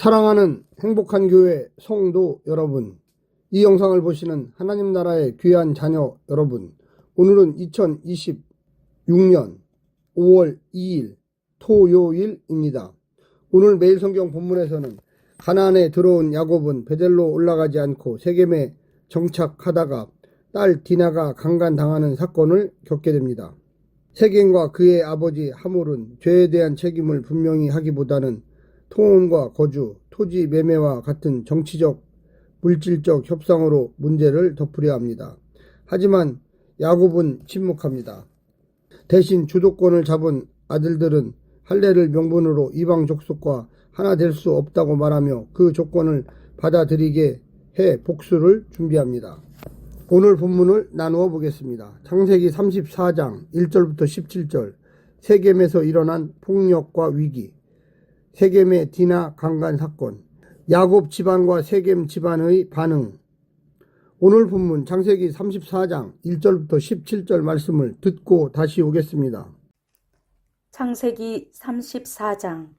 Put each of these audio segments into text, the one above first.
사랑하는 행복한 교회 성도 여러분, 이 영상을 보시는 하나님 나라의 귀한 자녀 여러분, 오늘은 2026년 5월 2일 토요일입니다. 오늘 매일 성경 본문에서는 가나안에 들어온 야곱은 베델로 올라가지 않고 세겜에 정착하다가 딸 디나가 강간당하는 사건을 겪게 됩니다. 세겜과 그의 아버지 하몰은 죄에 대한 책임을 분명히 하기보다는 통혼과 거주, 토지 매매와 같은 정치적, 물질적 협상으로 문제를 덮으려 합니다. 하지만 야곱은 침묵합니다. 대신 주도권을 잡은 아들들은 할례를 명분으로 이방 족속과 하나 될 수 없다고 말하며 그 조건을 받아들이게 해 복수를 준비합니다. 오늘 본문을 나누어 보겠습니다. 창세기 34장 1절부터 17절, 세겜에서 일어난 폭력과 위기, 세겜의 디나 강간 사건, 야곱 집안과 세겜 집안의 반응. 오늘 본문 창세기 34장 1절부터 17절 말씀을 듣고 다시 오겠습니다. 창세기 34장.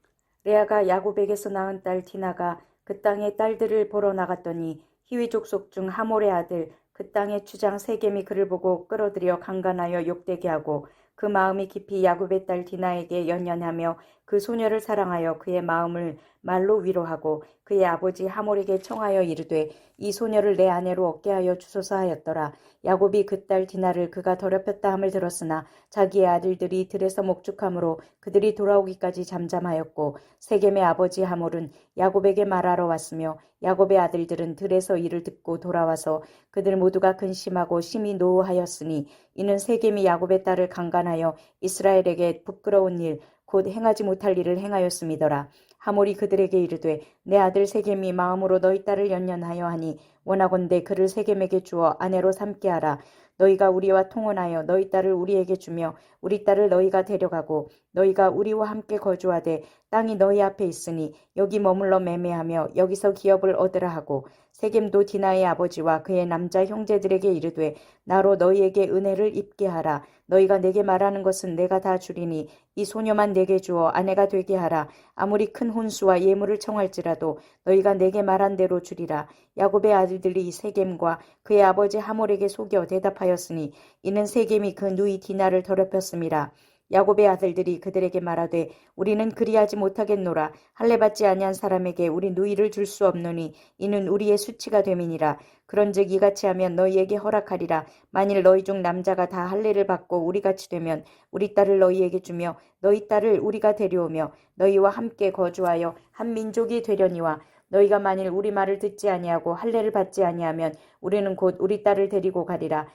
레아가 야곱에게서 낳은 딸 디나가 그 땅의 딸들을 보러 나갔더니 히위 족속 중 하몰의 아들 그 땅의 주장 세겜이 그를 보고 끌어들여 강간하여 욕되게 하고 그 마음이 깊이 야곱의 딸 디나에게 연연하며 그 소녀를 사랑하여 그의 마음을 말로 위로하고 그의 아버지 하몰에게 청하여 이르되 이 소녀를 내 아내로 얻게 하여 주소서 하였더라. 야곱이 그 딸 디나를 그가 더럽혔다 함을 들었으나 자기의 아들들이 들에서 목축함으로 그들이 돌아오기까지 잠잠하였고 세겜의 아버지 하몰은 야곱에게 말하러 왔으며 야곱의 아들들은 들에서 이를 듣고 돌아와서 그들 모두가 근심하고 심히 노하였으니 이는 세겜이 야곱의 딸을 강간하여 이스라엘에게 부끄러운 일 곧 행하지 못할 일을 행하였음이더라. 하몰이 그들에게 이르되 내 아들 세겜이 마음으로 너희 딸을 연연하여 하니 원하건대 그를 세겜에게 주어 아내로 삼게 하라. 너희가 우리와 통혼하여 너희 딸을 우리에게 주며 우리 딸을 너희가 데려가고 너희가 우리와 함께 거주하되 땅이 너희 앞에 있으니 여기 머물러 매매하며 여기서 기업을 얻으라 하고 세겜도 디나의 아버지와 그의 남자 형제들에게 이르되 나로 너희에게 은혜를 입게 하라. 너희가 내게 말하는 것은 내가 다 주리니 이 소녀만 내게 주어 아내가 되게 하라. 아무리 큰 혼수와 예물을 청할지라도 너희가 내게 말한 대로 주리라. 야곱의 아들들이 세겜과 그의 아버지 하몰에게 속여 대답하였으니 이는 세겜이 그 누이 디나를 더럽혔음이라. 야곱의 아들들이 그들에게 말하되 우리는 그리하지 못하겠노라. 할례받지 아니한 사람에게 우리 누이를 줄 수 없노니 이는 우리의 수치가 됨이니라. 그런즉 이같이 하면 너희에게 허락하리라. 만일 너희 중 남자가 다 할례를 받고 우리같이 되면 우리 딸을 너희에게 주며 너희 딸을 우리가 데려오며 너희와 함께 거주하여 한 민족이 되려니와 너희가 만일 우리 말을 듣지 아니하고 할례를 받지 아니하면 우리는 곧 우리 딸을 데리고 가리라.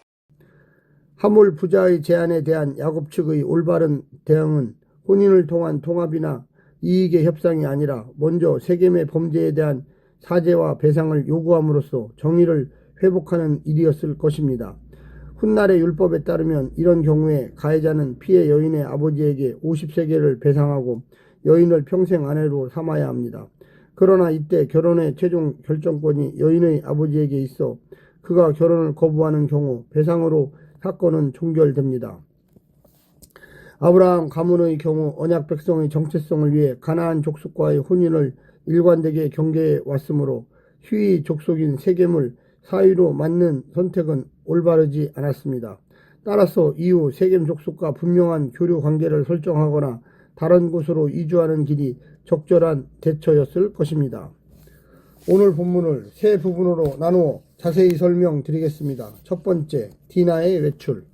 하몰 부자의 제안에 대한 야곱 측의 올바른 대응은 혼인을 통한 통합이나 이익의 협상이 아니라 먼저 세겜의 범죄에 대한 사죄와 배상을 요구함으로써 정의를 회복하는 일이었을 것입니다. 훗날의 율법에 따르면 이런 경우에 가해자는 피해 여인의 아버지에게 50세겔을 배상하고 여인을 평생 아내로 삼아야 합니다. 그러나 이때 결혼의 최종 결정권이 여인의 아버지에게 있어 그가 결혼을 거부하는 경우 배상으로 사건은 종결됩니다. 아브라함 가문의 경우 언약 백성의 정체성을 위해 가나안 족속과의 혼인을 일관되게 경계해 왔으므로 히위 족속인 세겜을 사위로 맞는 선택은 올바르지 않았습니다. 따라서 이후 세겜 족속과 분명한 교류 관계를 설정하거나 다른 곳으로 이주하는 길이 적절한 대처였을 것입니다. 오늘 본문을 세 부분으로 나누어 자세히 설명드리겠습니다. 첫 번째, 디나의 외출.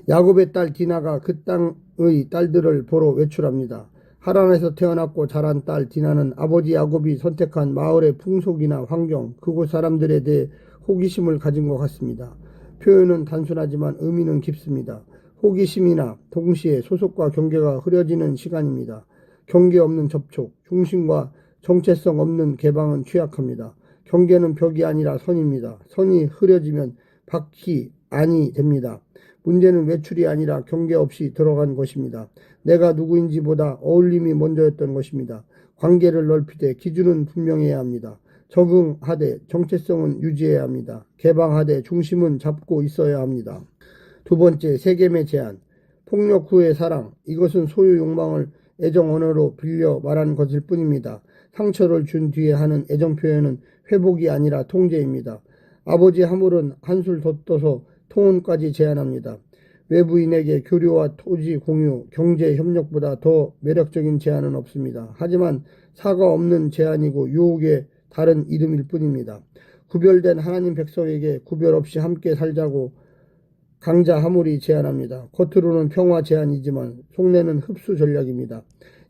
야곱의 딸 디나가 그 땅의 딸들을 보러 외출합니다. 하란에서 태어났고 자란 딸 디나는 아버지 야곱이 선택한 마을의 풍속이나 환경, 그곳 사람들에 대해 호기심을 가진 것 같습니다. 표현은 단순하지만 의미는 깊습니다. 호기심이나 동시에 소속과 경계가 흐려지는 시간입니다. 경계 없는 접촉, 중심과 정체성 없는 개방은 취약합니다. 경계는 벽이 아니라 선입니다. 선이 흐려지면 밖이 안이 됩니다. 문제는 외출이 아니라 경계 없이 들어간 것입니다. 내가 누구인지보다 어울림이 먼저였던 것입니다. 관계를 넓히되 기준은 분명해야 합니다. 적응하되 정체성은 유지해야 합니다. 개방하되 중심은 잡고 있어야 합니다. 두 번째, 세겜의 제안. 폭력 후의 사랑. 이것은 소유 욕망을 애정 언어로 빌려 말한 것일 뿐입니다. 상처를 준 뒤에 하는 애정 표현은 회복이 아니라 통제입니다. 아버지 하물은 한술 덧떠서 통혼까지 제안합니다. 외부인에게 교류와 토지 공유, 경제 협력보다 더 매력적인 제안은 없습니다. 하지만 사과 없는 제안이고 유혹의 다른 이름일 뿐입니다. 구별된 하나님 백성에게 구별 없이 함께 살자고 강자 하물이 제안합니다. 겉으로는 평화 제안이지만 속내는 흡수 전략입니다.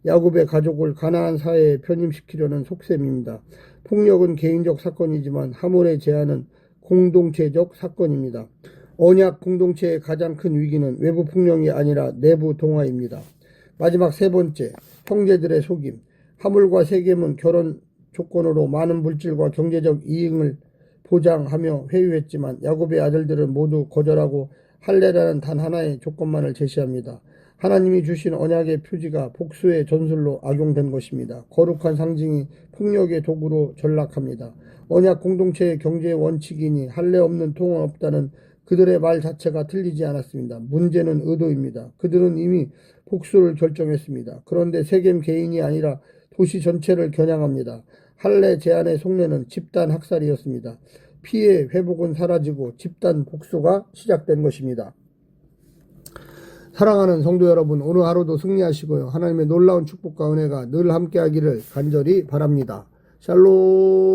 야곱의 가족을 가나안 사회에 편입시키려는 속셈입니다. 폭력은 개인적 사건이지만 하물의 제안은 공동체적 사건입니다. 언약 공동체의 가장 큰 위기는 외부 폭력이 아니라 내부 동화입니다. 마지막 세 번째, 형제들의 속임. 하물과 세겜은 결혼 조건으로 많은 물질과 경제적 이익을 보장하며 회유했지만 야곱의 아들들은 모두 거절하고 할례라는 단 하나의 조건만을 제시합니다. 하나님이 주신 언약의 표지가 복수의 전술로 악용된 것입니다. 거룩한 상징이 폭력의 도구로 전락합니다. 언약 공동체의 경제의 원칙이니 할례 없는 통은 없다는 그들의 말 자체가 틀리지 않았습니다. 문제는 의도입니다. 그들은 이미 복수를 결정했습니다. 그런데 세겜 개인이 아니라 도시 전체를 겨냥합니다. 할례 제안의 속내는 집단 학살이었습니다. 피해 회복은 사라지고 집단 복수가 시작된 것입니다. 사랑하는 성도 여러분, 오늘 하루도 승리하시고요. 하나님의 놀라운 축복과 은혜가 늘 함께하기를 간절히 바랍니다. 샬롬.